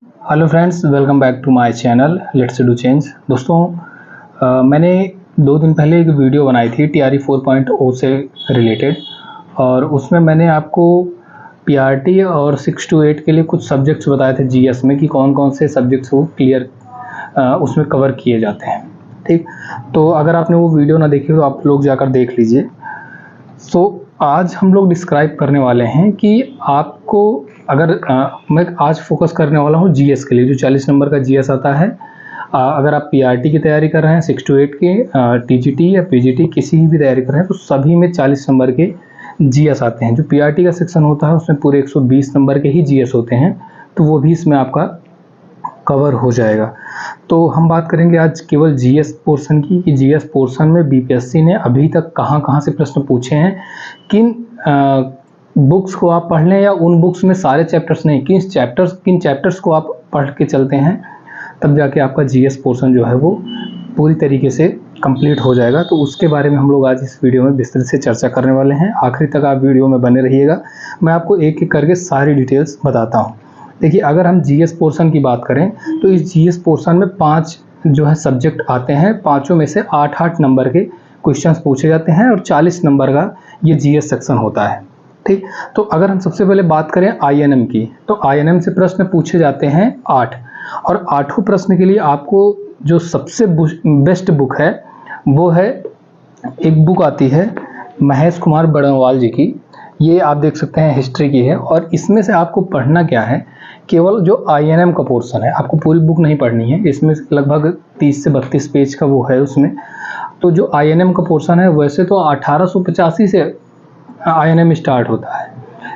Hello friends, welcome back to my channel let's do change. दोस्तों, मैंने 2 दिन पहले एक वीडियो बनाई थी टीआरई 4.0 से रिलेटेड, और उसमें मैंने आपको पीआरटी और 6 to 8 के लिए कुछ सब्जेक्ट्स बताए थे जीएस में कि कौन कौन से सब्जेक्ट्स वो क्लियर उसमें कवर किए जाते हैं। ठीक, तो अगर आपने वो वीडियो ना देखी तो आप लोग जाकर देख लीजिए। आज हम लोग डिस्क्राइब करने वाले हैं कि आपको अगर मैं आज फोकस करने वाला हूँ जीएस के लिए, जो 40 नंबर का जीएस आता है। अगर आप पीआरटी की तैयारी कर रहे हैं 6 to 8 के, टीजीटी या पीजीटी किसी भी तैयारी कर रहे हैं, तो सभी में 40 नंबर के जीएस आते हैं। जो पीआरटी का सेक्शन होता है उसमें पूरे 120 नंबर के ही जीएस होते हैं, तो वो भी इसमें आपका कवर हो जाएगा। तो हम बात करेंगे आज केवल जीएस पोर्शन की, कि जीएस पोर्शन में बीपीएससी ने अभी तक कहाँ से प्रश्न पूछे हैं, किन बुक्स को आप पढ़ लें, या उन बुक्स में सारे चैप्टर्स नहीं, किन चैप्टर्स को आप पढ़ के चलते हैं, तब जाके आपका जीएस पोर्शन जो है वो पूरी तरीके से कंप्लीट हो जाएगा। तो उसके बारे में हम लोग आज इस वीडियो में विस्तृत से चर्चा करने वाले हैं। आखिरी तक आप वीडियो में बने रहिएगा, मैं आपको एक एक करके सारी डिटेल्स बताता हूँ। देखिए, अगर हम जीएस पोर्शन की बात करें तो इस जीएस पोर्शन में 5 जो है सब्जेक्ट आते हैं। पाँचों में से 8-8 नंबर के क्वेश्चंस पूछे जाते हैं और 40 नंबर का ये जीएस सेक्शन होता है। ठीक, तो अगर हम सबसे पहले बात करें आईएनएम की, तो आईएनएम से प्रश्न पूछे जाते हैं 8, और 8 प्रश्न के लिए आपको जो सबसे बेस्ट बुक है वो है, एक बुक आती है महेश कुमार बड़नवाल जी की। ये आप देख सकते हैं हिस्ट्री की है, और इसमें से आपको पढ़ना क्या है, केवल जो आईएनएम का पोर्शन है, आपको पूरी बुक नहीं पढ़नी है। इसमें लगभग 30 से 32 पेज का वो है उसमें। तो जो आईएनएम का पोर्शन है, वैसे तो 1885 से आईएनएम स्टार्ट होता है,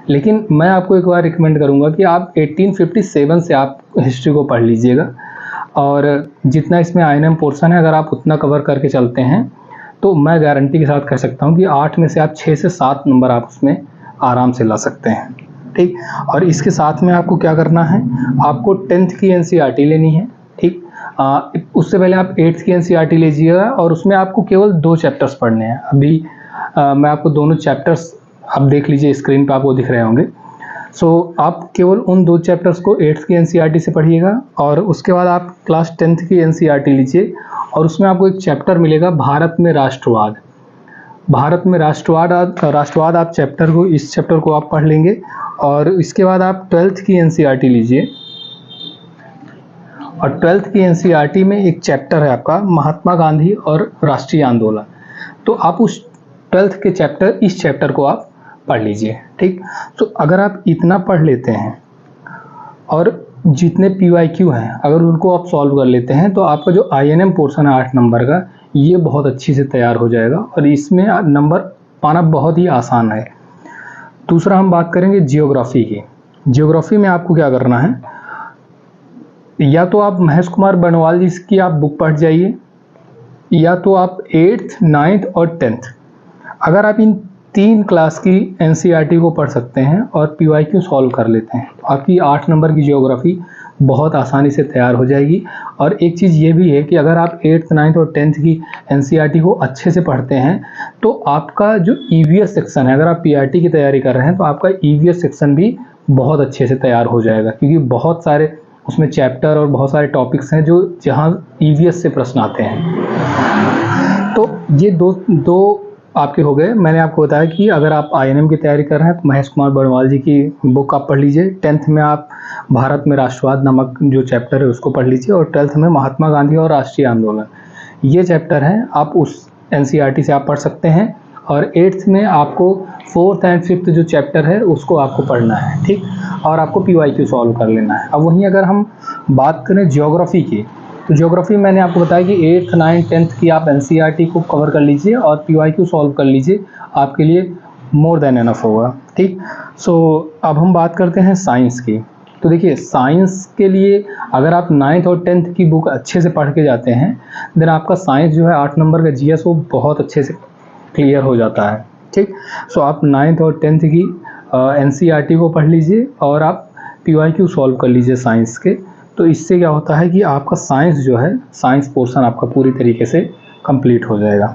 लेकिन मैं आपको एक बार रिकमेंड करूंगा कि आप 1857 से आप हिस्ट्री को पढ़ लीजिएगा, और जितना इसमें आईएनएम पोर्शन है अगर आप उतना कवर करके चलते हैं तो मैं गारंटी के साथ कह सकता हूं कि 8 में से आप 6 से 7 नंबर आप उसमें आराम से ला सकते हैं। ठीक, और इसके साथ में आपको क्या करना है, आपको 10th की एनसीईआरटी लेनी है। ठीक, उससे पहले आप 8th की एनसीईआरटी लीजिएगा, और उसमें आपको केवल 2 चैप्टर्स पढ़ने हैं। अभी मैं आपको दोनों चैप्टर्स आप देख लीजिए, स्क्रीन पे आपको दिख रहे होंगे। आप केवल उन 2 चैप्टर्स को 8th की एनसीईआरटी से पढ़िएगा, और उसके बाद आप क्लास 10th की एनसीईआरटी लीजिए, और उसमें आपको एक चैप्टर मिलेगा भारत में राष्ट्रवाद। भारत में राष्ट्रवाद आप इस चैप्टर को आप पढ़ लेंगे, और इसके बाद आप 12th की एनसीईआरटी लीजिए, और 12th की एनसीईआरटी में एक चैप्टर है आपका महात्मा गांधी और राष्ट्रीय आंदोलन। तो आप इस चैप्टर को आप पढ़ लीजिए। ठीक, तो अगर आप इतना पढ़ लेते हैं और जितने पीवाईक्यू हैं अगर उनको आप सॉल्व कर लेते हैं, तो आपका जो आईएनएम पोर्शन है 8 नंबर का, ये बहुत अच्छी से तैयार हो जाएगा, और इसमें नंबर पाना बहुत ही आसान है। दूसरा हम बात करेंगे जियोग्राफी की। जियोग्राफी में आपको क्या करना है, या तो आप महेश कुमार बड़नवाल जी की आप बुक पढ़ जाइए, या तो आप 8th, 9th और 10th, अगर आप इन 3 क्लास की एनसीईआरटी को पढ़ सकते हैं और पीवाईक्यू सॉल्व कर लेते हैं, तो आपकी 8 नंबर की जियोग्राफी बहुत आसानी से तैयार हो जाएगी। और एक चीज़ ये भी है कि अगर आप 8th, 9th और 10th की एनसीईआरटी को अच्छे से पढ़ते हैं, तो आपका जो ईवीएस सेक्शन है, अगर आप पीआरटी की तैयारी कर रहे हैं, तो आपका ईवीएस सेक्शन भी बहुत अच्छे से तैयार हो जाएगा, क्योंकि बहुत सारे उसमें चैप्टर और बहुत सारे टॉपिक्स हैं जो जहाँ ईवीएस से प्रश्न आते हैं। तो ये दो आपके हो गए। मैंने आपको बताया कि अगर आप आईएनएम की तैयारी कर रहे हैं तो महेश कुमार बड़नवाल जी की बुक आप पढ़ लीजिए। 10th में आप भारत में राष्ट्रवाद नामक जो चैप्टर है उसको पढ़ लीजिए, और 12th में महात्मा गांधी और राष्ट्रीय आंदोलन, ये चैप्टर है, आप उस एनसीईआरटी से आप पढ़ सकते हैं। और 8th में आपको 4th एंड 5th जो चैप्टर है उसको आपको पढ़ना है। ठीक, और आपको पीवाईक्यू सॉल्व कर लेना है। अब वहीं अगर हम बात करें ज्योग्राफी की, तो ज्योग्राफी मैंने आपको बताया कि 8th, 9th, 10th की आप एनसीईआरटी को कवर कर लीजिए और पीवाईक्यू सॉल्व कर लीजिए, आपके लिए मोर देन एनफ होगा। ठीक, अब हम बात करते हैं साइंस की। तो देखिए, साइंस के लिए अगर आप 9th और 10th की बुक अच्छे से पढ़ के जाते हैं, देन आपका साइंस जो है 8 नंबर का जीएस वो बहुत अच्छे से क्लियर हो जाता है। ठीक, आप 9th और 10th की एनसीईआरटी को पढ़ लीजिए, और आप पीवाईक्यू सॉल्व कर लीजिए साइंस के। तो इससे क्या होता है कि आपका साइंस जो है, साइंस पोर्शन आपका पूरी तरीके से कंप्लीट हो जाएगा।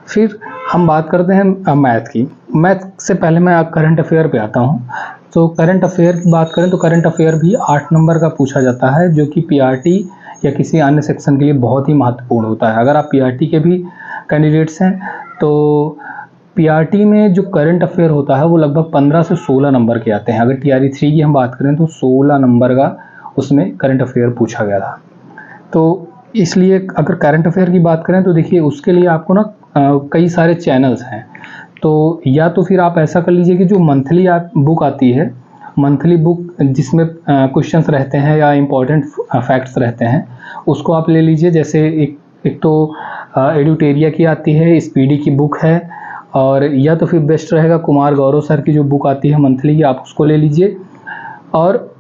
फिर हम बात करते हैं मैथ की। मैथ से पहले मैं करंट अफेयर पे आता हूँ। तो करंट अफेयर की बात करें तो करंट अफेयर भी 8 नंबर का पूछा जाता है, जो कि पीआरटी या किसी अन्य सेक्शन के लिए बहुत ही महत्वपूर्ण होता है। अगर आप पीआरटी के भी कैंडिडेट्स हैं तो पीआरटी में जो करंट अफेयर होता है वो लगभग 15 से 16 नंबर के आते हैं। अगर टीआरई 3 की हम बात करें तो 16 नंबर का उसमें करंट अफेयर पूछा गया था। तो इसलिए अगर करंट अफेयर की बात करें तो देखिए उसके लिए आपको ना कई सारे चैनल्स हैं। तो या तो फिर आप ऐसा कर लीजिए कि जो मंथली बुक आती है, मंथली बुक जिसमें क्वेश्चंस रहते हैं या इम्पोर्टेंट फैक्ट्स रहते हैं, उसको आप ले लीजिए। जैसे एक तो एडुटेरिया की आती है, स्पीडी की बुक है, और या तो फिर बेस्ट रहेगा कुमार गौरव सर की जो बुक आती है मंथली की, आप उसको ले लीजिए। और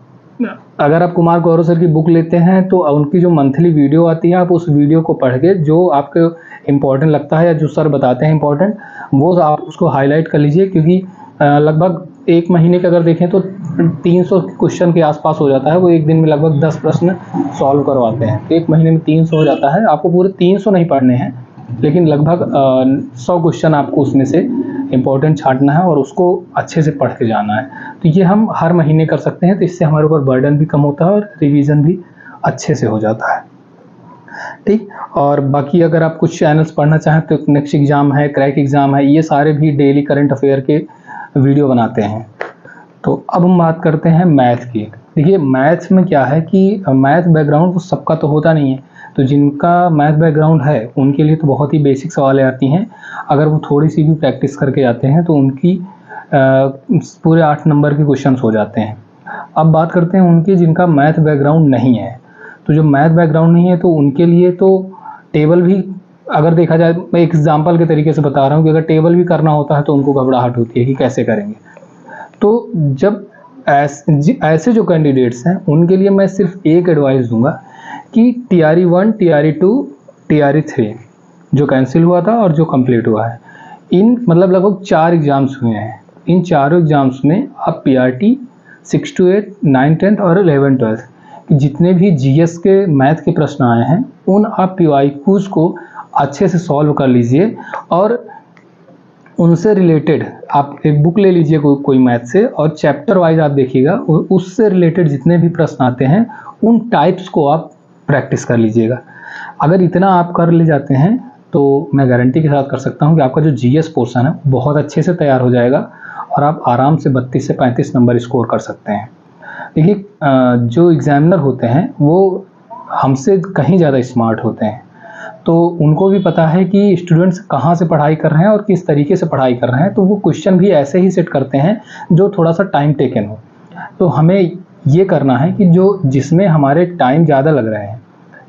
अगर आप कुमार गौरव सर की बुक लेते हैं तो उनकी जो मंथली वीडियो आती है, आप उस वीडियो को पढ़ के जो आपको इम्पोर्टेंट लगता है या जो सर बताते हैं इम्पोर्टेंट, वो आप उसको हाईलाइट कर लीजिए। क्योंकि लगभग 1 महीने के अगर देखें तो 300 क्वेश्चन के आसपास हो जाता है। वो एक दिन में लगभग 10 प्रश्न सॉल्व करवाते हैं। 1 महीने में 300 हो जाता है। आपको पूरे 300 नहीं पढ़ने हैं, लेकिन लगभग 100 क्वेश्चन आपको उसमें से इम्पोर्टेंट छांटना है और उसको अच्छे से पढ़ के जाना है। तो ये हम हर महीने कर सकते हैं, तो इससे हमारे ऊपर बर्डन भी कम होता है और रिवीजन भी अच्छे से हो जाता है। ठीक। और बाकी अगर आप कुछ चैनल्स पढ़ना चाहें तो नेक्स्ट एग्ज़ाम है, क्रैक एग्ज़ाम है, ये सारे भी डेली करंट अफेयर के वीडियो बनाते हैं। तो अब हम बात करते हैं मैथ की। देखिए मैथ्स में क्या है कि मैथ बैकग्राउंड वो सबका तो होता नहीं है। तो जिनका मैथ बैकग्राउंड है उनके लिए तो बहुत ही बेसिक सवालें आती हैं। अगर वो थोड़ी सी भी प्रैक्टिस करके जाते हैं तो उनकी पूरे 8 नंबर के क्वेश्चंस हो जाते हैं। अब बात करते हैं उनके जिनका मैथ बैकग्राउंड नहीं है। तो जो मैथ बैकग्राउंड नहीं है तो उनके लिए तो टेबल भी अगर देखा जाए, मैं एक एग्जाम्पल के तरीके से बता रहा हूँ कि अगर टेबल भी करना होता है तो उनको घबराहट होती है कि कैसे करेंगे। तो जब ऐसे जो कैंडिडेट्स हैं उनके लिए मैं सिर्फ एक एडवाइस दूंगा कि टीआरई 1, टीआरई 2, टीआरई 3 जो कैंसिल हुआ था और जो कंप्लीट हुआ है, इन मतलब लगभग 4 एग्ज़ाम्स हुए हैं। इन चारों एग्ज़ाम्स में आप पीआरटी 6 to 8, 9, 10 और 11, 12 जितने भी जीएस के मैथ के प्रश्न आए हैं उन आप पीवाईक्यूज़ को अच्छे से सॉल्व कर लीजिए। और उनसे रिलेटेड आप एक बुक ले लीजिए कोई मैथ से, और चैप्टर वाइज आप देखिएगा उससे रिलेटेड जितने भी प्रश्न आते हैं उन टाइप्स को आप प्रैक्टिस कर लीजिएगा। अगर इतना आप कर ले जाते हैं तो मैं गारंटी के साथ कर सकता हूं कि आपका जो जीएस पोर्शन है बहुत अच्छे से तैयार हो जाएगा और आप आराम से 32 से 35 नंबर स्कोर कर सकते हैं। देखिए जो एग्जामिनर होते हैं वो हमसे कहीं ज़्यादा स्मार्ट होते हैं, तो उनको भी पता है कि स्टूडेंट्स कहाँ से पढ़ाई कर रहे हैं और किस तरीके से पढ़ाई कर रहे हैं। तो वो क्वेश्चन भी ऐसे ही सेट करते हैं जो थोड़ा सा टाइम टेकन हो। तो हमें ये करना है कि जो जिसमें हमारे टाइम ज़्यादा लग रहे हैं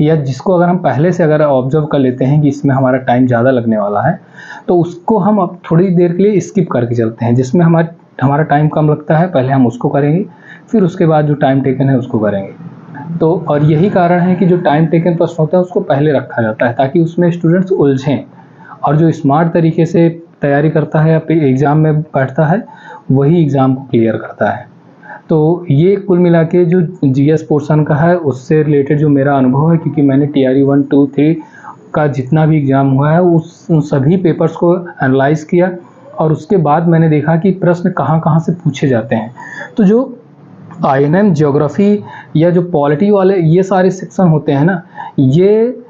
या जिसको अगर हम पहले से अगर ऑब्जर्व कर लेते हैं कि इसमें हमारा टाइम ज़्यादा लगने वाला है, तो उसको हम अब थोड़ी देर के लिए स्किप करके चलते हैं। जिसमें हमारा टाइम कम लगता है पहले हम उसको करेंगे, फिर उसके बाद जो टाइम टेकन है उसको करेंगे। तो और यही कारण है कि जो टाइम टेकन प्रश्न होता है उसको पहले रखा जाता है ताकि उसमें स्टूडेंट्स उलझें, और जो स्मार्ट तरीके से तैयारी करता है या एग्ज़ाम में बैठता है वही एग्ज़ाम को क्लियर करता है। तो ये कुल मिला के जो जीएस पोर्शन का है उससे रिलेटेड जो मेरा अनुभव है, क्योंकि मैंने टीआरई 1, 2, 3 का जितना भी एग्ज़ाम हुआ है उन सभी पेपर्स को एनालाइज़ किया और उसके बाद मैंने देखा कि प्रश्न कहाँ कहाँ से पूछे जाते हैं। तो जो आईएनएम, ज्योग्राफी या जो पॉलिटी वाले ये सारे सेक्शन होते हैं ना, ये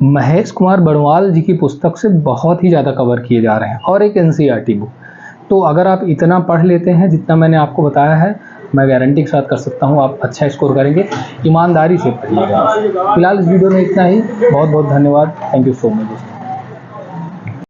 महेश कुमार बड़वाल जी की पुस्तक से बहुत ही ज़्यादा कवर किए जा रहे हैं, और एक एनसीईआरटी बुक। तो अगर आप इतना पढ़ लेते हैं जितना मैंने आपको बताया है, मैं गारंटी के साथ कर सकता हूँ आप अच्छा स्कोर करेंगे। ईमानदारी से पढ़िएगा। फिलहाल इस वीडियो में इतना ही। बहुत बहुत धन्यवाद। Thank you so much.